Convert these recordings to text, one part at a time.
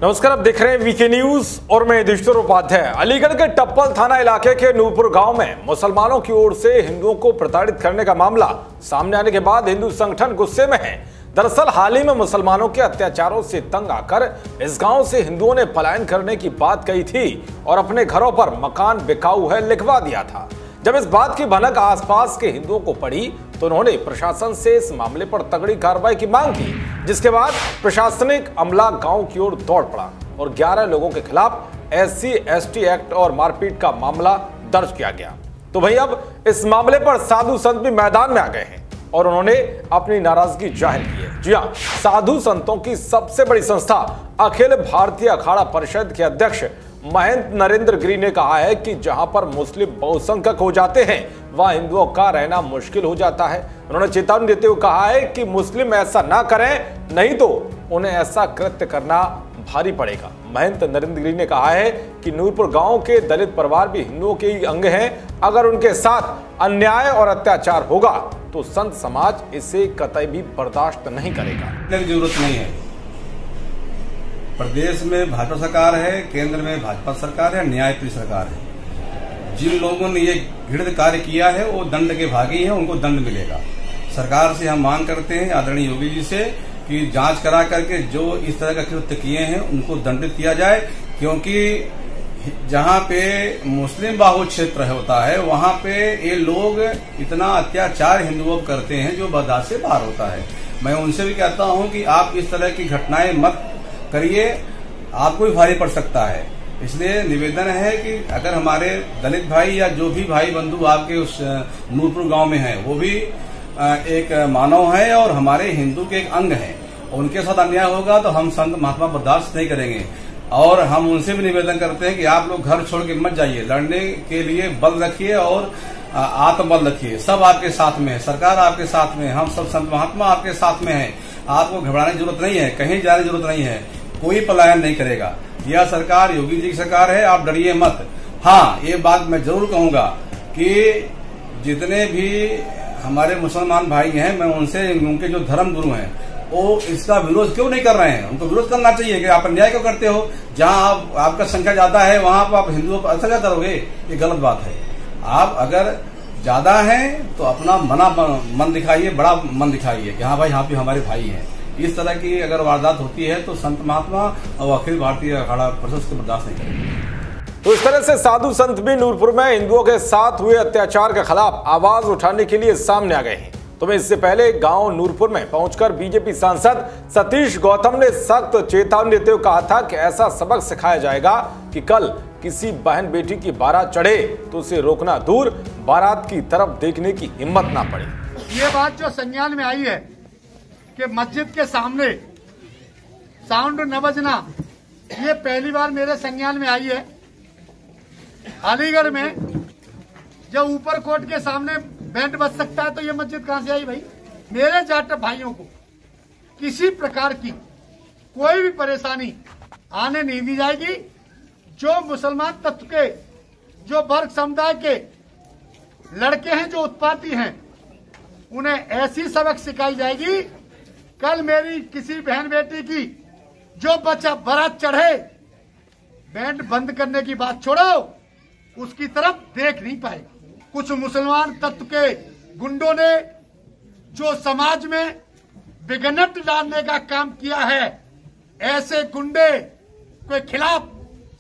नमस्कार, आप देख रहे हैं वीके न्यूज और मैं युधिष्ठिर उपाध्याय। अलीगढ़ के टप्पल थाना इलाके के नूरपुर गांव में मुसलमानों की ओर से हिंदुओं को प्रताड़ित करने का मामला सामने आने के बाद हिंदू संगठन गुस्से में है। दरअसल हाल ही में मुसलमानों के अत्याचारों से तंग आकर इस गांव से हिंदुओं ने पलायन करने की बात कही थी और अपने घरों पर मकान बिकाऊ है लिखवा दिया था। जब इस बात की भनक आसपास के हिंदुओं को पड़ी तो उन्होंने प्रशासन से इस मामले पर तगड़ी कार्रवाई की मांग की, जिसके बाद प्रशासनिक अमला गांव की ओर दौड़ पड़ा और 11 लोगों के खिलाफ SC/ST एक्ट और मारपीट का मामला दर्ज किया गया। तो भाई अब इस मामले पर साधु संत भी मैदान में आ गए हैं और उन्होंने अपनी नाराजगी जाहिर की है। जी हाँ, साधु संतों की सबसे बड़ी संस्था अखिल भारतीय अखाड़ा परिषद के अध्यक्ष महंत नरेंद्र गिरी ने कहा है कि जहां पर मुस्लिम बहुसंख्यक हो जाते हैं वहां हिंदुओं का रहना मुश्किल हो जाता है। उन्होंने चेतावनी देते हुए कहा है कि मुस्लिम ऐसा ना करें, नहीं तो उन्हें ऐसा कृत्य करना भारी पड़ेगा। महंत नरेंद्र गिरी ने कहा है कि नूरपुर गांव के दलित परिवार भी हिंदुओं के ही अंग हैं। अगर उनके साथ अन्याय और अत्याचार होगा तो संत समाज इसे कतई भी बर्दाश्त नहीं करेगा। जरूरत नहीं है। प्रदेश में भाजपा सरकार है, केंद्र में भाजपा सरकार है, न्यायप्रिय सरकार है। जिन लोगों ने ये घृणित कार्य किया है वो दंड के भागी हैं, उनको दंड मिलेगा। सरकार से हम मांग करते हैं, आदरणीय योगी जी से, कि जांच करा करके जो इस तरह का कृत्य किए हैं उनको दंडित किया जाए, क्योंकि जहां पे मुस्लिम बाहुल क्षेत्र होता है वहां पे ये लोग इतना अत्याचार हिंदुओं पर करते हैं जो बर्दाश्त से बाहर होता है। मैं उनसे भी कहता हूं कि आप इस तरह की घटनाएं मत करिए, आपको भी भारी पड़ सकता है। इसलिए निवेदन है कि अगर हमारे दलित भाई या जो भी भाई बंधु आपके उस नूरपुर गांव में हैं वो भी एक मानव है और हमारे हिंदू के एक अंग है, उनके साथ अन्याय होगा तो हम संत महात्मा बर्दाश्त नहीं करेंगे। और हम उनसे भी निवेदन करते हैं कि आप लोग घर छोड़ के मत जाइए, लड़ने के लिए बल रखिए और आत्मबल रखिए। सब आपके साथ में है, सरकार आपके साथ में, हम सब संत महात्मा आपके साथ में हैं। आपको घबराने की जरूरत नहीं है, कहीं जाने की जरूरत नहीं है, कोई पलायन नहीं करेगा। यह सरकार योगी जी की सरकार है, आप डरिए मत। हाँ, ये बात मैं जरूर कहूंगा कि जितने भी हमारे मुसलमान भाई हैं, मैं उनसे, उनके जो धर्म गुरु हैं वो इसका विरोध क्यों नहीं कर रहे हैं? उनको विरोध करना चाहिए कि आप अन्याय क्यों करते हो। जहां आपका संख्या ज्यादा है वहां पर आप हिंदुओं पर असर करोगे, ये गलत बात है। आप अगर ज्यादा हैं तो अपना मन दिखाइए, बड़ा मन दिखाइए कि हाँ भाई, यहाँ पे हमारे भाई हैं। इस तरह की अगर वारदात होती है तो संत महात्मा और अखिल भारतीय अखाड़ा परिषद को बर्दाश्त नहीं करेंगे। तो इस तरह से साधु संत भी नूरपुर में हिंदुओं के साथ हुए अत्याचार के खिलाफ आवाज उठाने के लिए सामने आ गए हैं। तो मैं इससे पहले गांव नूरपुर में पहुंचकर बीजेपी सांसद सतीश गौतम ने सख्त चेतावनी देते हुए कहा था कि ऐसा सबक सिखाया जाएगा कि कल किसी बहन बेटी की बारात चढ़े तो उसे रोकना दूर, बारात की तरफ देखने की हिम्मत ना पड़े। ये बात जो संज्ञान में आई है कि मस्जिद के सामने साउंड न बजना, ये पहली बार मेरे संज्ञान में आई है। अलीगढ़ में जब ऊपर कोर्ट के सामने बैंड बज सकता है तो ये मस्जिद कहां से आई भाई? मेरे जाट भाइयों को किसी प्रकार की कोई भी परेशानी आने नहीं दी जाएगी। जो मुसलमान तत्व के, जो वर्ग समुदाय के लड़के हैं, जो उत्पाती हैं, उन्हें ऐसी सबक सिखाई जाएगी। कल मेरी किसी बहन बेटी की जो बच्चा बारात चढ़े, बैंड बंद करने की बात छोड़ो, उसकी तरफ देख नहीं पाएगा। कुछ मुसलमान तत्व के गुंडों ने जो समाज में विघटन डालने का काम किया है, ऐसे गुंडे के खिलाफ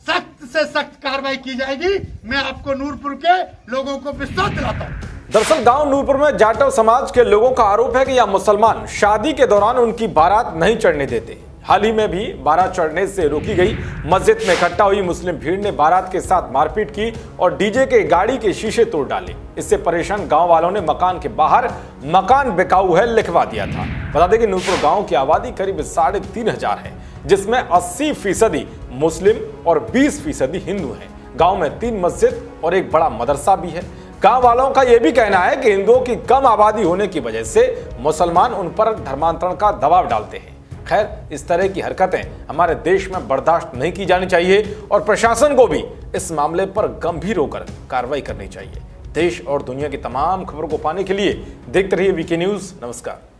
सख्त से सख्त कार्रवाई की जाएगी। मैं आपको नूरपुर के लोगों को विश्वास दिलाता हूं। दरअसल गांव नूरपुर में जाटव समाज के लोगों का आरोप है कि यह मुसलमान शादी के दौरान उनकी बारात नहीं चढ़ने देते। हाल ही में भी बारात चढ़ने से रोकी गई। मस्जिद में इकट्ठा हुई मुस्लिम भीड़ ने बारात के साथ मारपीट की और डीजे के गाड़ी के शीशे तोड़ डाले। इससे परेशान गांव वालों ने मकान के बाहर मकान बिकाऊ है लिखवा दिया था। बता दें कि नूरपुर गांव की आबादी करीब 3500 है, जिसमें 80% मुस्लिम और 20% हिंदू हैं। गांव में 3 मस्जिद और एक बड़ा मदरसा भी है। गांव वालों का यह भी कहना है कि हिंदुओं की कम आबादी होने की वजह से मुसलमान उन पर धर्मांतरण का दबाव डालते हैं। खैर, इस तरह की हरकतें हमारे देश में बर्दाश्त नहीं की जानी चाहिए और प्रशासन को भी इस मामले पर गंभीर होकर कार्रवाई करनी चाहिए। देश और दुनिया की तमाम खबरों को पाने के लिए देखते रहिए वीके न्यूज। नमस्कार।